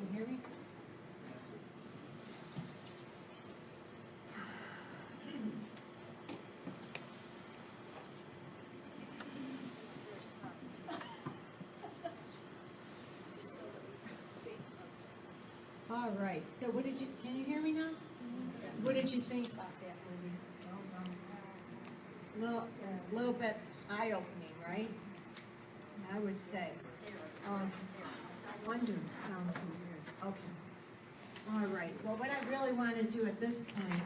you hear me? All right, so what did you, can you hear me now? What did you think about that movie? Well, a little bit eye-opening, right? I would say. I wonder, it sounds so weird. Okay. All right, well, what I really want to do at this point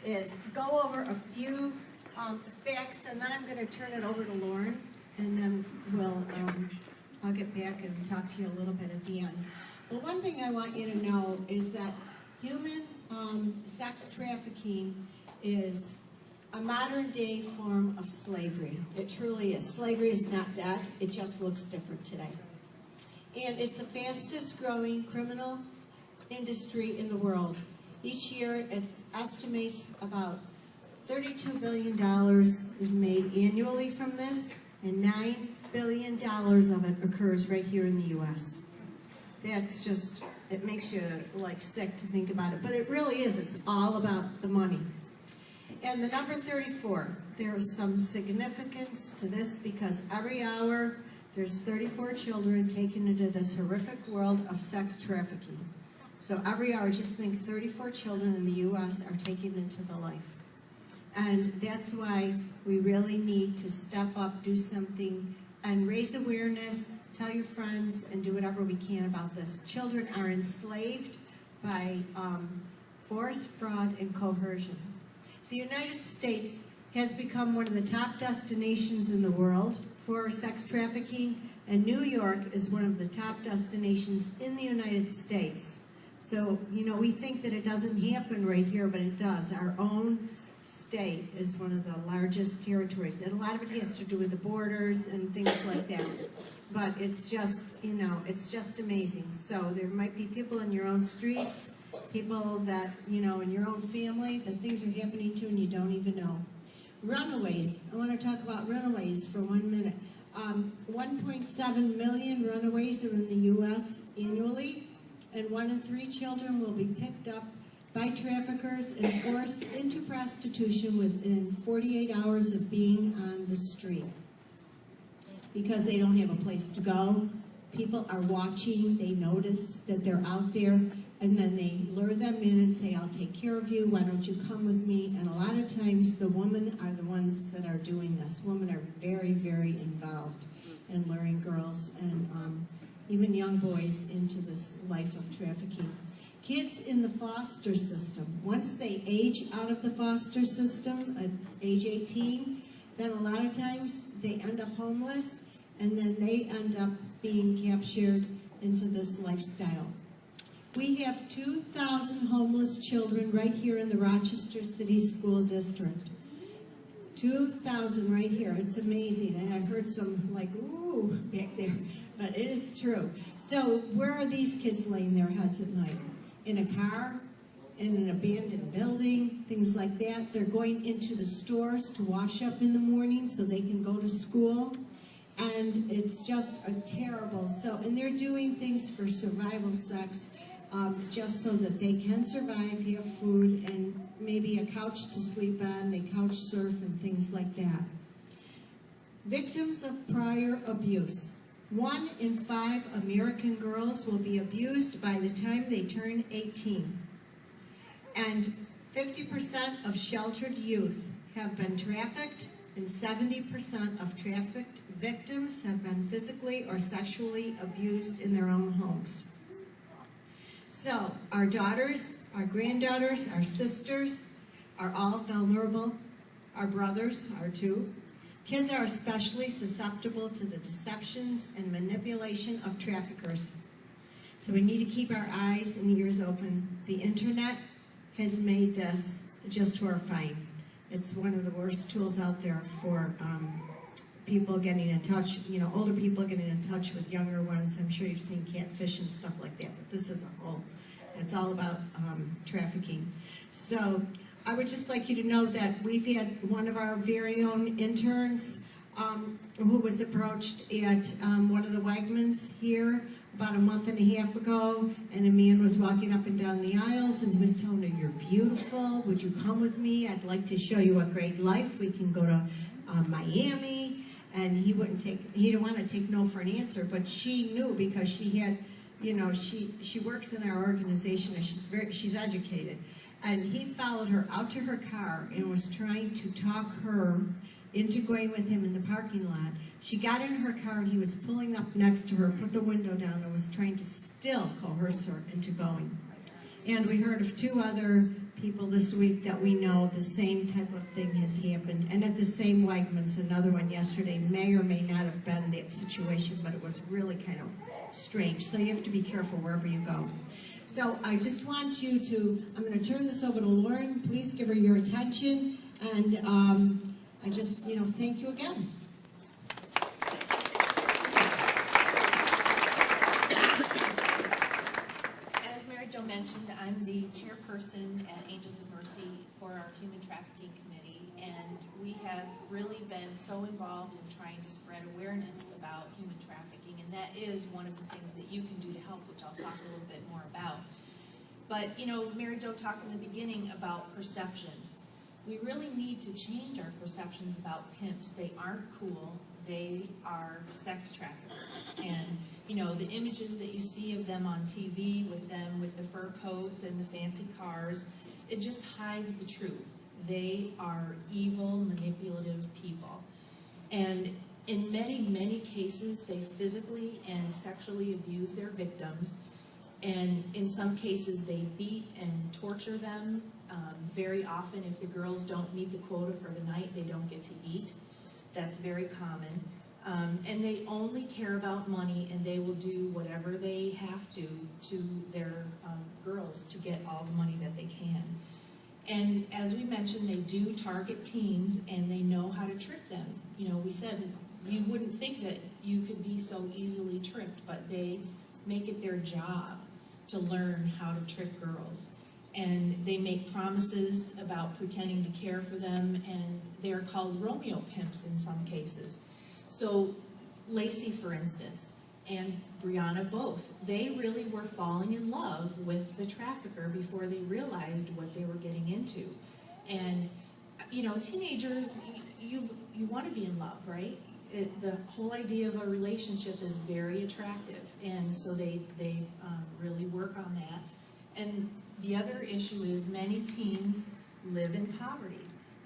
is go over a few facts, and then I'm going to turn it over to Lauren, and then I'll get back and talk to you a little bit at the end. Well, one thing I want you to know is that human sex trafficking is a modern-day form of slavery. It truly is. Slavery is not dead. It just looks different today. And it's the fastest-growing criminal industry in the world. Each year, it estimates about $32 billion is made annually from this, and $9 billion of it occurs right here in the U.S. That's just, it makes you like sick to think about it, but it really is. It's all about the money. And the number 34, there is some significance to this because every hour there's 34 children taken into this horrific world of sex trafficking. So every hour, just think 34 children in the U.S. are taken into the life. And that's why we really need to step up, do something, and raise awareness, tell your friends, and do whatever we can about this. Children are enslaved by force, fraud, and coercion. The United States has become one of the top destinations in the world for sex trafficking, and New York is one of the top destinations in the United States. So, you know, we think that it doesn't happen right here, but it does. Our own state is one of the largest territories, and a lot of it has to do with the borders and things like that. But it's just, you know, it's just amazing. So there might be people in your own streets, people that, you know, in your own family that things are happening to and you don't even know. Runaways. I want to talk about runaways for 1 minute. 1.7 million runaways are in the U.S. annually, and 1 in 3 children will be picked up by traffickers and forced into prostitution within 48 hours of being on the street. Because they don't have a place to go, people are watching, they notice that they're out there, and then they lure them in and say, I'll take care of you, why don't you come with me? And a lot of times the women are the ones that are doing this. Women are very, very involved in luring girls and even young boys into this life of trafficking. Kids in the foster system, once they age out of the foster system at age 18, then a lot of times they end up homeless, and then they end up being captured into this lifestyle. We have 2,000 homeless children right here in the Rochester City School District. 2,000 right here. It's amazing. And I've heard some like, ooh, back there. But it is true. So where are these kids laying their heads at night? In a car, in an abandoned building, things like that. They're going into the stores to wash up in the morning so they can go to school. And it's just a terrible, and they're doing things for survival sex, just so that they can survive, have food, and maybe a couch to sleep on. They couch surf and things like that. Victims of prior abuse. 1 in 5 American girls will be abused by the time they turn 18. And 50% of sheltered youth have been trafficked, and 70% of trafficked victims have been physically or sexually abused in their own homes. So our daughters, our granddaughters, our sisters are all vulnerable. Our brothers are too. Kids are especially susceptible to the deceptions and manipulation of traffickers. So we need to keep our eyes and ears open. The internet has made this just horrifying. It's one of the worst tools out there for people getting in touch, you know, older people getting in touch with younger ones. I'm sure you've seen Catfish and stuff like that, but this is a whole, it's all about trafficking. So I would just like you to know that we've had one of our very own interns who was approached at one of the Wegmans here about a month and a half ago, and a man was walking up and down the aisles, and he was telling her, "You're beautiful, would you come with me? I'd like to show you a great life. We can go to Miami." And he didn't want to take no for an answer, but she knew because she had, you know, she works in our organization, and she's educated. And he followed her out to her car and was trying to talk her into going with him in the parking lot. She got in her car and he was pulling up next to her, put the window down, and was trying to still coerce her into going. And we heard of 2 other people this week that we know the same type of thing has happened. And at the same Wegmans, another one yesterday, may or may not have been that situation, but it was really kind of strange. So you have to be careful wherever you go. So I just want you to, I'm going to turn this over to Lauren. Please give her your attention. And I just, you know, thank you again. As Mary Jo mentioned, I'm the chairperson at Angels of Mercy for our Human Trafficking Committee, and we have really been so involved in trying to spread awareness about human trafficking, and that is one of the things that you can do to help, which I'll talk a little bit more about. But, you know, Mary Jo talked in the beginning about perceptions. We really need to change our perceptions about pimps. They aren't cool. They are sex traffickers. And, you know, the images that you see of them on TV with them with the fur coats and the fancy cars, it just hides the truth. They are evil, manipulative people. And in many, many cases, they physically and sexually abuse their victims. And in some cases, they beat and torture them. Very often, if the girls don't meet the quota for the night, they don't get to eat. That's very common. And they only care about money, and they will do whatever they have to their girls to get all the money that they can. And as we mentioned, they do target teens, and they know how to trick them. You know, we said you wouldn't think that you could be so easily tricked, but they make it their job to learn how to trick girls. And they make promises about pretending to care for them, and they're called Romeo pimps in some cases. So Lacey, for instance, and Brianna both, they really were falling in love with the trafficker before they realized what they were getting into. And, you know, teenagers, you want to be in love, right? The whole idea of a relationship is very attractive, and so they really work on that. And the other issue is many teens live in poverty.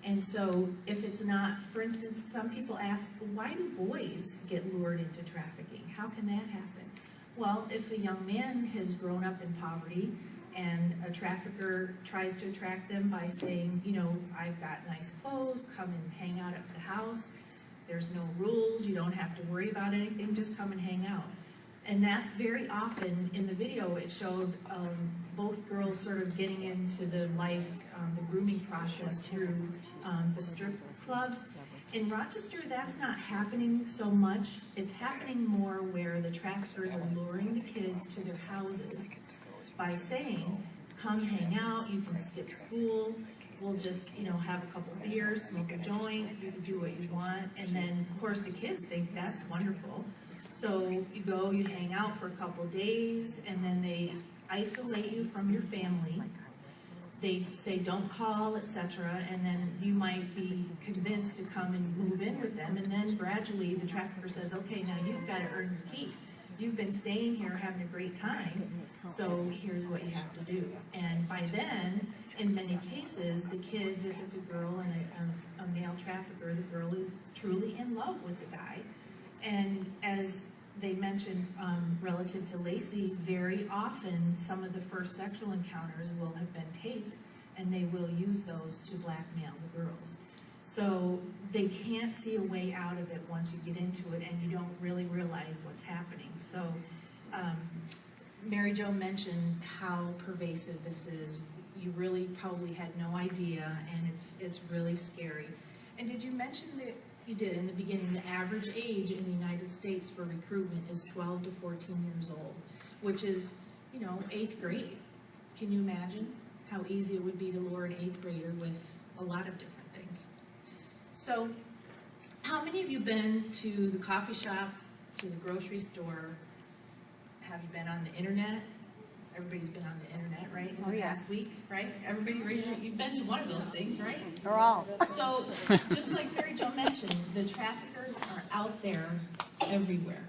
And so if it's not, for instance, some people ask, why do boys get lured into trafficking? How can that happen? Well, if a young man has grown up in poverty and a trafficker tries to attract them by saying, you know, I've got nice clothes, come and hang out at the house, there's no rules, you don't have to worry about anything, just come and hang out. And that's very often, in the video, it showed both girls sort of getting into the life, the grooming process through the strip clubs. In Rochester, that's not happening so much. It's happening more where the traffickers are luring the kids to their houses by saying, come hang out, you can skip school, we'll just, you know, have a couple beers, smoke a joint, you can do what you want. And then, of course, the kids think that's wonderful. So you go, you hang out for a couple days, and then they isolate you from your family. They say don't call, etc., and then you might be convinced to come and move in with them, and then gradually the trafficker says, okay, now you've got to earn your keep. You've been staying here having a great time, so here's what you have to do. And by then, in many cases, the kids, if it's a girl and a male trafficker, the girl is truly in love with the guy. And as they mentioned, relative to Lacey, very often some of the first sexual encounters will have been taped, and they will use those to blackmail the girls. So they can't see a way out of it once you get into it, and you don't really realize what's happening. So Mary Jo mentioned how pervasive this is. You really probably had no idea, and it's really scary. And did you mention that? You did in the beginning, the average age in the United States for recruitment is 12 to 14 years old, which is, you know, 8th grade. Can you imagine how easy it would be to lure an 8th grader with a lot of different things? So, how many of you been to the coffee shop, to the grocery store, have been on the internet. Everybody's been on the internet, right, in the yeah. past week, right? Everybody raise your, you've been to one of those things, right? Or all. So, just like Mary Jo mentioned, the traffickers are out there everywhere.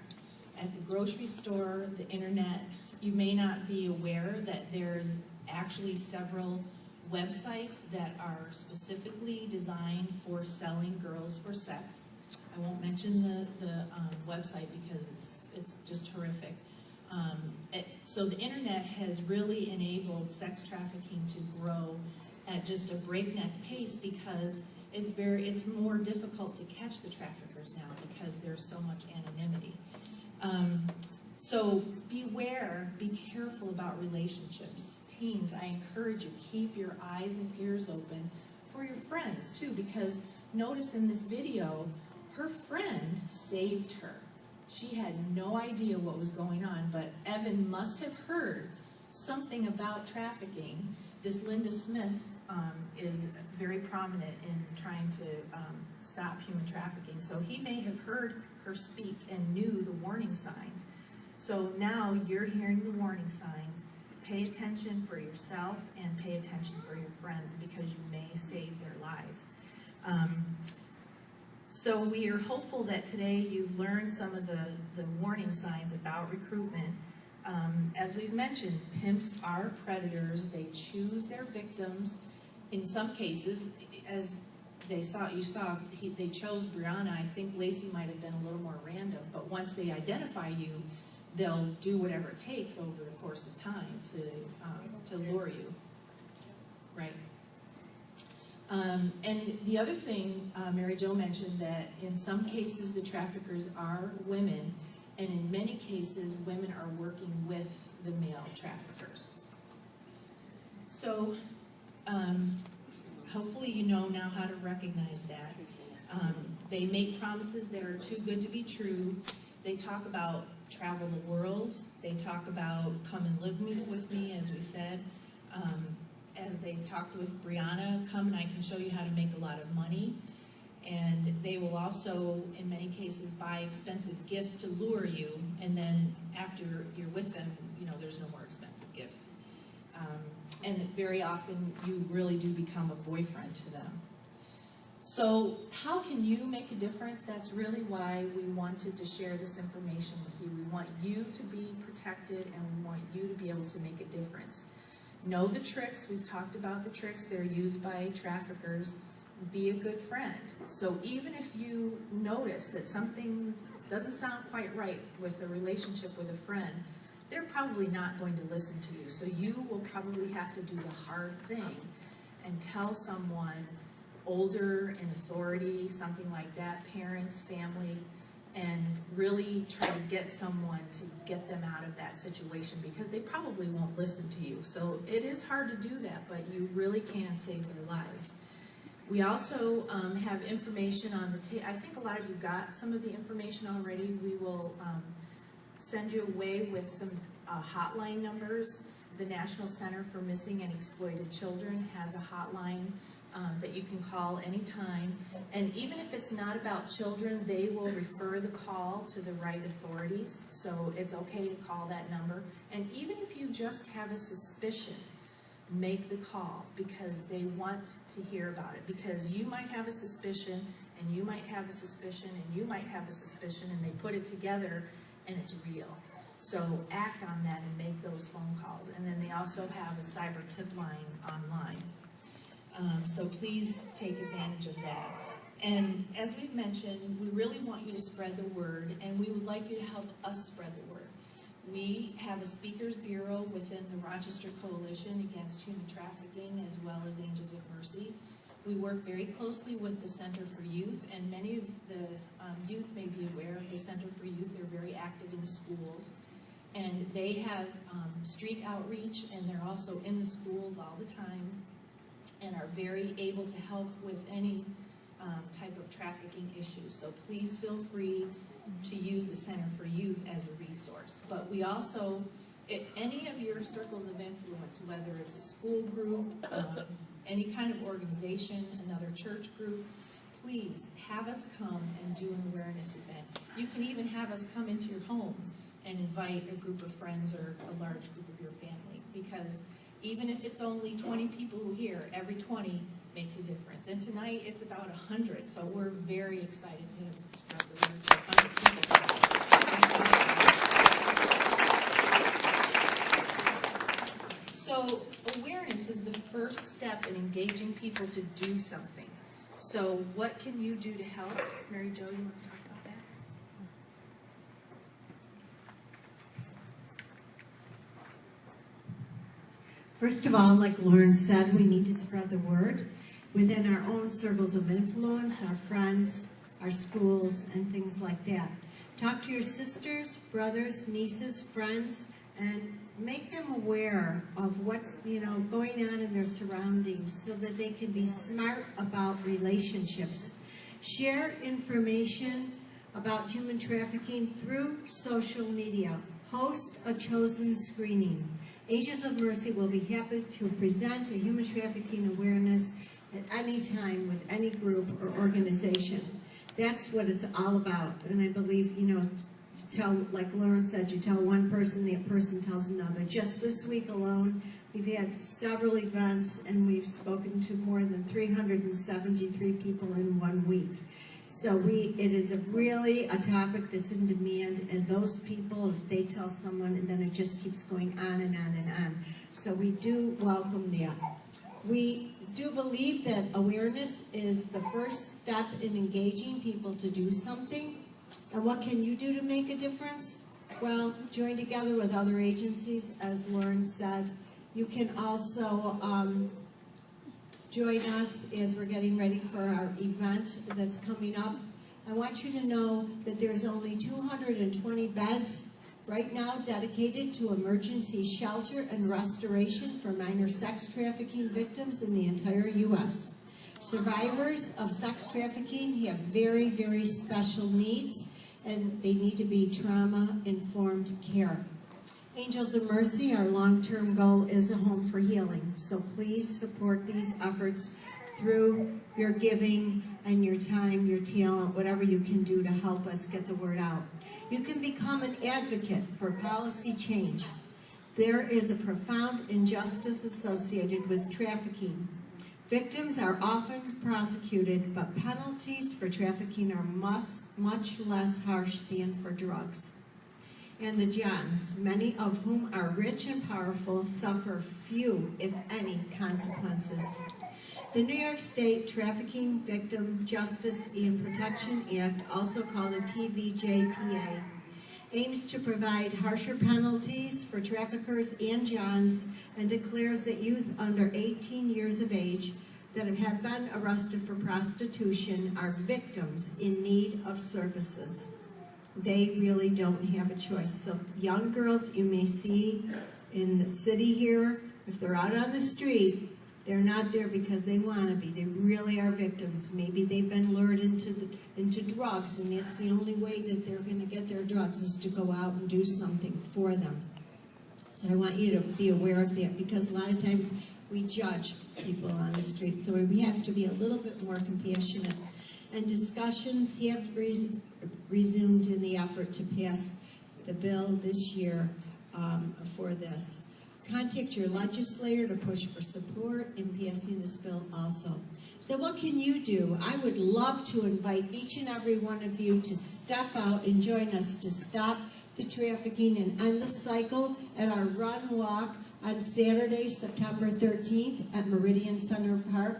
At the grocery store, the internet. You may not be aware that there's actually several websites that are specifically designed for selling girls for sex. I won't mention the website because it's just horrific. So the internet has really enabled sex trafficking to grow at just a breakneck pace because it's more difficult to catch the traffickers now because there's so much anonymity. So beware, be careful about relationships. Teens, I encourage you, keep your eyes and ears open for your friends too, because notice in this video, her friend saved her. She had no idea what was going on, but Evan must have heard something about trafficking. This Linda Smith is very prominent in trying to stop human trafficking. So he may have heard her speak and knew the warning signs. So now you're hearing the warning signs. Pay attention for yourself and pay attention for your friends because you may save their lives. So we are hopeful that today you've learned some of the warning signs about recruitment. As we've mentioned, pimps are predators. They choose their victims. In some cases, as they chose Brianna. I think Lacey might have been a little more random, but once they identify you, they'll do whatever it takes over the course of time to lure you, right? And the other thing, Mary Jo mentioned that in some cases the traffickers are women, and in many cases women are working with the male traffickers. So hopefully you know now how to recognize that. They make promises that are too good to be true. They talk about travel the world. They talk about come and live with me, as we said. As they talked with Brianna, come and I can show you how to make a lot of money. And they will also, in many cases, buy expensive gifts to lure you, and then after you're with them, you know, there's no more expensive gifts. And very often, you really do become a boyfriend to them. So how can you make a difference? That's really why we wanted to share this information with you. We want you to be protected, and we want you to be able to make a difference. Know the tricks. We've talked about the tricks that are used by traffickers. Be a good friend. So even if you notice that something doesn't sound quite right with a relationship with a friend, they're probably not going to listen to you. So you will probably have to do the hard thing and tell someone older in authority, something like that, parents, family, and really try to get someone to get them out of that situation because they probably won't listen to you. So it is hard to do that, but you really can save their lives. We also have information on the I think a lot of you got some of the information already. We will send you away with some hotline numbers. The National Center for Missing and Exploited Children has a hotline that you can call anytime. And even if it's not about children, they will refer the call to the right authorities. So it's okay to call that number. And even if you just have a suspicion, make the call because they want to hear about it. Because you might have a suspicion, and you might have a suspicion, and you might have a suspicion, and they put it together, and it's real. So act on that and make those phone calls. And then they also have a cyber tip line online. So please take advantage of that. And as we've mentioned, we really want you to spread the word, and we would like you to help us spread the word. We have a speakers bureau within the Rochester Coalition Against Human Trafficking, as well as Angels of Mercy. We work very closely with the Center for Youth, and many of the youth may be aware of the Center for Youth. They're very active in the schools, and they have street outreach, and they're also in the schools all the time, and are very able to help with any type of trafficking issues. So please feel free to use the Center for Youth as a resource. But we also, any of your circles of influence, whether it's a school group, any kind of organization, another church group, please have us come and do an awareness event. You can even have us come into your home and invite a group of friends or a large group of your family, because even if it's only 20 people who hear, every 20 makes a difference. And tonight it's about 100, so we're very excited to have spread the word to 100 people. So awareness is the first step in engaging people to do something. So what can you do to help? Mary Jo, you want to talk about that? First of all, like Lauren said, we need to spread the word within our own circles of influence, our friends, our schools, and things like that. Talk to your sisters, brothers, nieces, friends, and make them aware of what's going on in their surroundings so that they can be smart about relationships. Share information about human trafficking through social media. Host a chosen screening. Angels of Mercy will be happy to present a human trafficking awareness at any time with any group or organization. That's what it's all about. And I believe, like Lauren said, you tell one person, that person tells another. Just this week alone, we've had several events and we've spoken to more than 373 people in 1 week. So it is really a topic that's in demand, and those people, if they tell someone, and then it just keeps going on and on and on. So we do welcome that. We do believe that awareness is the first step in engaging people to do something. And what can you do to make a difference? Well, join together with other agencies, as Lauren said. You can also join us as we're getting ready for our event that's coming up. I want you to know that there's only 220 beds right now dedicated to emergency shelter and restoration for minor sex trafficking victims in the entire U.S. Survivors of sex trafficking have very, very special needs, and they need to be trauma-informed care. Angels of Mercy, our long-term goal is a home for healing. So please support these efforts through your giving and your time, your talent, whatever you can do to help us get the word out. You can become an advocate for policy change. There is a profound injustice associated with trafficking. Victims are often prosecuted, but penalties for trafficking are much less harsh than for drugs. And the Johns, many of whom are rich and powerful, suffer few, if any, consequences. The New York State Trafficking Victim Justice and Protection Act, also called the TVJPA, aims to provide harsher penalties for traffickers and Johns, and declares that youth under 18 years of age that have been arrested for prostitution are victims in need of services. They really don't have a choice. So young girls you may see in the city here, if they're out on the street, they're not there because they want to be. They really are victims. Maybe they've been lured into drugs, and that's the only way that they're going to get their drugs is to go out and do something for them. So I want you to be aware of that, because a lot of times we judge people on the street. So we have to be a little bit more compassionate. And discussions have resumed in the effort to pass the bill this year for this. Contact your legislator to push for support in passing this bill also. So what can you do? I would love to invite each and every one of you to step out and join us to stop the trafficking and end the cycle at our run walk on Saturday, September 13th at Meridian Center Park.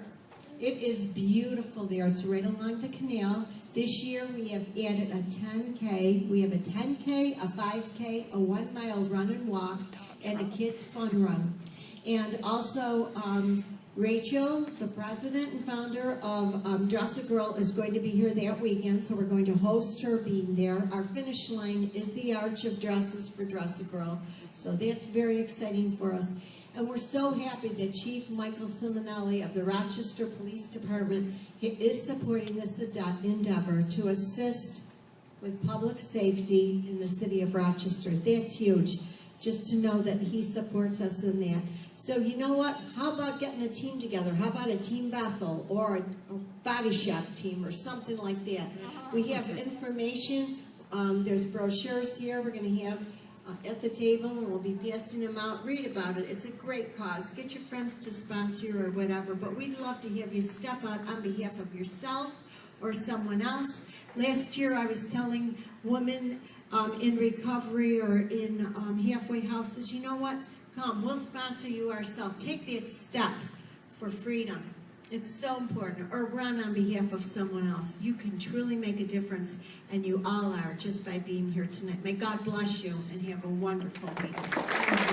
It is beautiful there. It's right along the canal. This year we have added a 10K. We have a 10K, a 5K, a 1 mile run and walk, and a kids fun run. And also Rachel, the president and founder of Dress a Girl, is going to be here that weekend, so we're going to host her being there. Our finish line is the Arch of Dresses for Dress a Girl, so that's very exciting for us. And we're so happy that Chief Michael Simonelli of the Rochester Police Department is supporting this endeavor to assist with public safety in the city of Rochester. That's huge, just to know that he supports us in that. So you know what? How about getting a team together? How about a Team Bethel or a Body Shop team or something like that? We have information There's brochures here we're going to have at the table, and we'll be passing them out. Read about it. It's a great cause. Get your friends to sponsor or whatever, but we'd love to have you step out on behalf of yourself or someone else. Last year I was telling women in recovery or in halfway houses, you know what? Come, we'll sponsor you ourselves. Take that step for freedom. It's so important. Or run on behalf of someone else. You can truly make a difference, and you all are, just by being here tonight. May God bless you, and have a wonderful week.